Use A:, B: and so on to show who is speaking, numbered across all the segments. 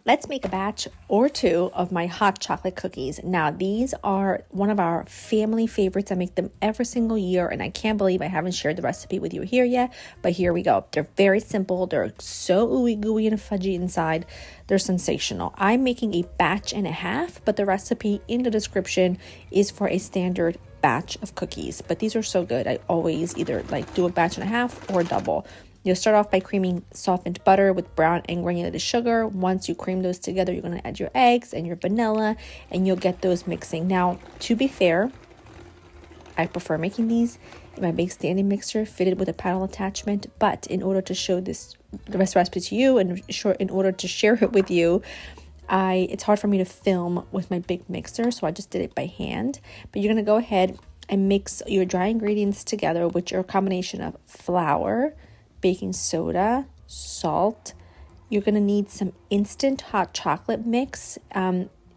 A: Let's make a batch or two of my hot chocolate cookies. Now, these are one of our family favorites. I make them every single year, and I can't believe I haven't shared the recipe with you here yet, but here we go. They're very simple. They're so ooey gooey and fudgy inside. They're sensational. I'm making a batch and a half, but the recipe in the description is for a standard batch of cookies. But these are so good. I always either do a batch and a half or double. You'll start off by creaming softened butter with brown and granulated sugar. Once you cream those together, you're going to add your eggs and your vanilla, and you'll get those mixing. Now, to be fair, I prefer making these in my big standing mixer fitted with a paddle attachment. But in order to show the rest recipe to you and in order to share it with you, it's hard for me to film with my big mixer, so I just did it by hand. But you're going to go ahead and mix your dry ingredients together, which are a combination of flour, baking soda, salt. You're going to need some instant hot chocolate mix.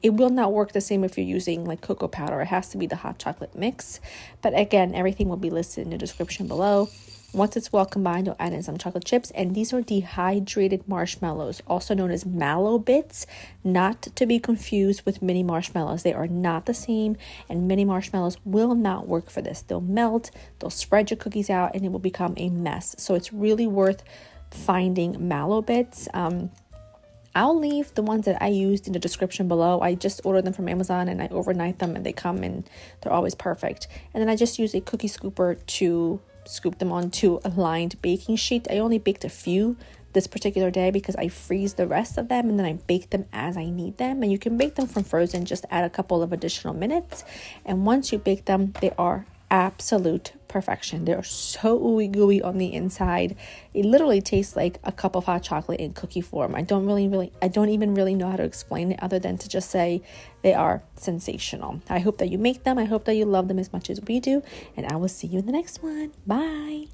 A: It will not work the same if you're using cocoa powder. It has to be the hot chocolate mix. But again, everything will be listed in the description below. Once it's well combined, you'll add in some chocolate chips. And these are dehydrated marshmallows, also known as mallow bits, not to be confused with mini marshmallows. They are not the same, and mini marshmallows will not work for this. They'll melt, they'll spread your cookies out, and it will become a mess. So it's really worth finding mallow bits. I'll leave the ones that I used in the description below. I just ordered them from Amazon and I overnight them, and they come and they're always perfect. And then I just use a cookie scooper to scoop them onto a lined baking sheet. I only baked a few this particular day because I freeze the rest of them and then I bake them as I need them. And you can bake them from frozen, just add a couple of additional minutes. And once you bake them, they are absolute perfection. They're so ooey gooey on the inside. It literally tastes like a cup of hot chocolate in cookie form. I don't even really know how to explain it other than to just say they are sensational. I hope that you make them. I hope that you love them as much as we do, and I will see you in the next one. Bye.